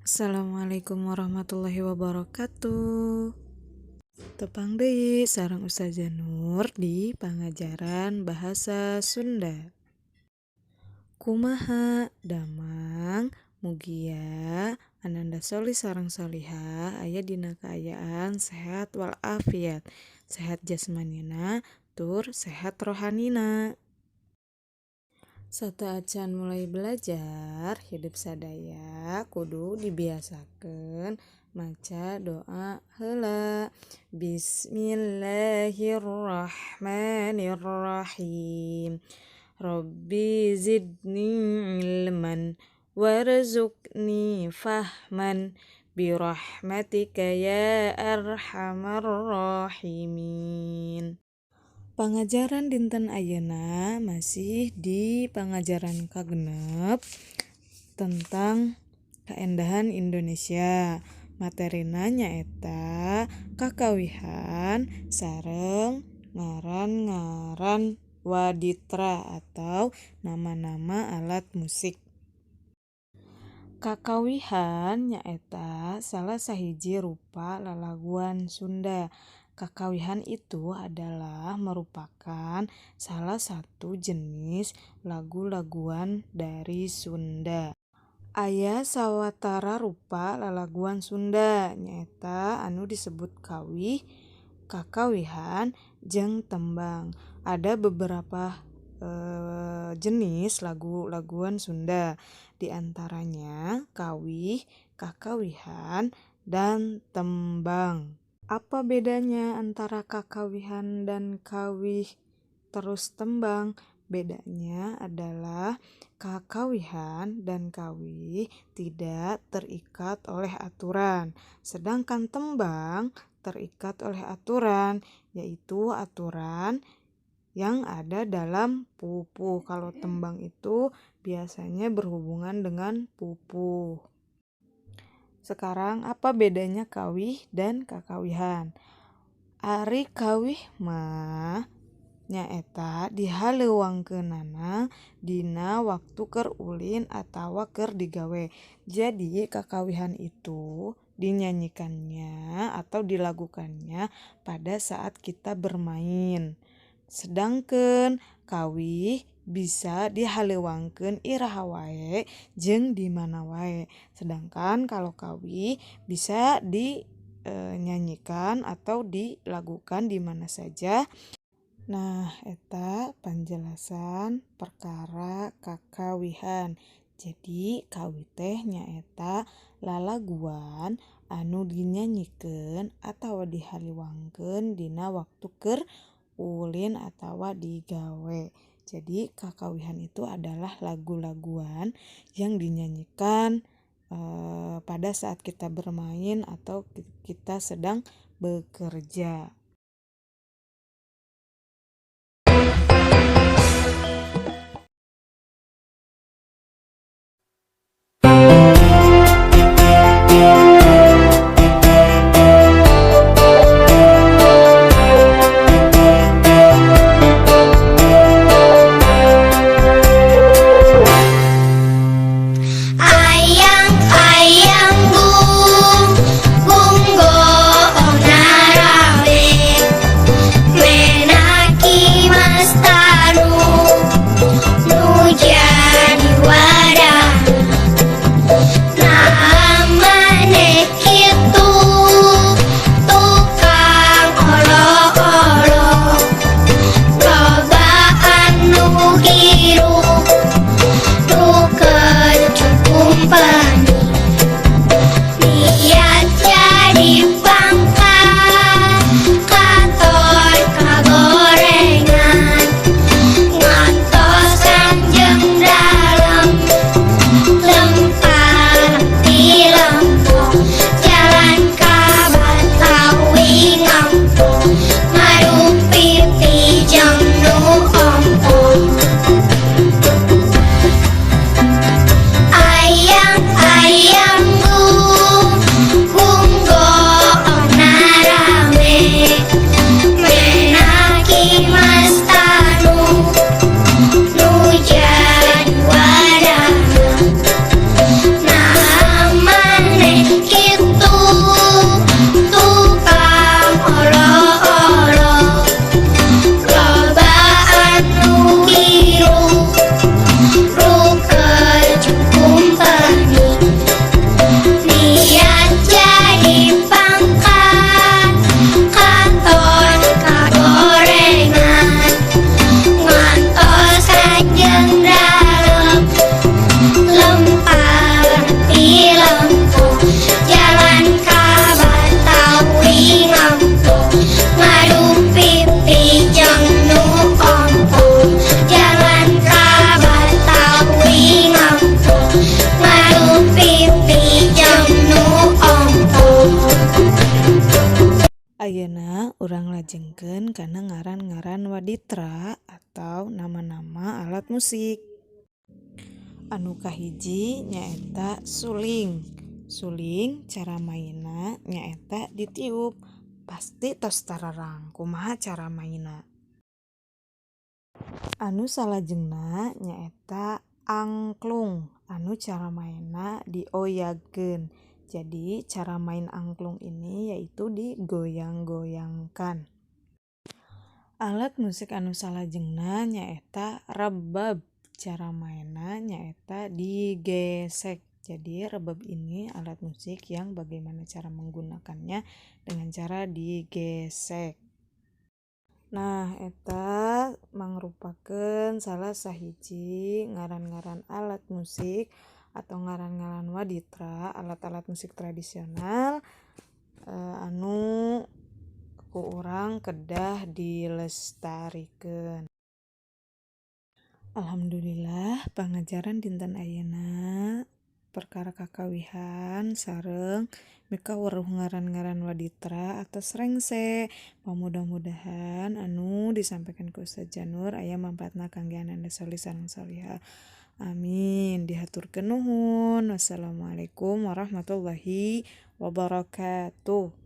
Assalamualaikum warahmatullahi wabarakatuh. Tepang deui sareng Ustazah Nur di pangajaran bahasa Sunda. Kumaha damang mugia ananda solih sareng solihah aya dina kaayaan sehat walafiat, sehat jasmanina tur sehat rohanina. Sata acan mulai belajar hidup sadaya kudu dibiasakeun maca doa heula. Bismillahirrahmanirrahim. Rabbi zidni ilman warzuqni fahman birahmatika ya arhamar rahimin. Pangajaran dinten ayeuna masih di pangajaran kagenep tentang kaendahan Indonesia. Materina nyaeta kakawihan sareng ngaran-ngaran waditra atau nama-nama alat musik. Kakawihan nyaeta salah sahiji rupa lalaguan Sunda. Kakawihan itu adalah merupakan salah satu jenis lagu-laguan dari Sunda. Aya sawatara rupa lalaguan Sunda nyaeta anu disebut kawih, kakawihan, jeung tembang. Ada beberapa jenis lagu-laguan Sunda, di antaranya kawih, kakawihan, dan tembang. Apa bedanya antara kakawihan dan kawih terus tembang? Bedanya adalah kakawihan dan kawih tidak terikat oleh aturan, sedangkan tembang terikat oleh aturan, yaitu aturan yang ada dalam pupuh. Kalau tembang itu biasanya berhubungan dengan pupuh. Sekarang apa bedanya kawih dan kakawihan? Ari kawih mah nyaeta dihaleuwangkeunana dina waktu keur ulin atawa keur digawe. Jadi kakawihan itu dinyanyikannya atau dilagukannya pada saat kita bermain. Sedangkeun kawih bisa dihaleuwangkeun iraha wae jeung di mana wae. Sedangkan kalau kawih bisa dinyanyikan atau dilagukan di mana saja. Nah, eta penjelasan perkara kakawihan. Jadi kawih teh nyaeta lalaguan anu dinyanyikeun atawa dihaleuwangkeun dina waktu keur ulin atawa digawe. Jadi kakawihan itu adalah lagu-laguan yang dinyanyikan pada saat kita bermain atau kita sedang bekerja. Ayang-ayang bung goong narawe salajengkeun kana ngaran-ngaran waditra atau nama-nama alat musik. Anu kahiji nyaeta suling. Suling cara mainna nyaeta ditiup. Pasti tos tararang kumaha cara mainna. Anu salajengna nyaeta angklung. Anu cara mainna dioyagkeun. Jadi cara main angklung ini yaitu digoyang-goyangkan. Alat musik anu salajengna nyaeta rebab. Cara mainna nyaeta digesek. Jadi rebab ini alat musik yang bagaimana cara menggunakannya dengan cara digesek. Nah, eta mangrupakeun salah sahiji ngaran-ngaran alat musik atau ngaran-ngaran waditra, alat-alat musik tradisional anu ku urang kedah dilestarikeun. Alhamdulillah pangajaran dinten ayeuna perkara kakawihan sareng mika weruh ngaran-ngaran waditra atos rengse. Mudah-mudahan anu disampaikan ku Ustaz Janur aya manfaatna kangge ananda solih sareng solihah. Amin. Dihaturkeun nuhun. Wassalamualaikum warahmatullahi wabarakatuh.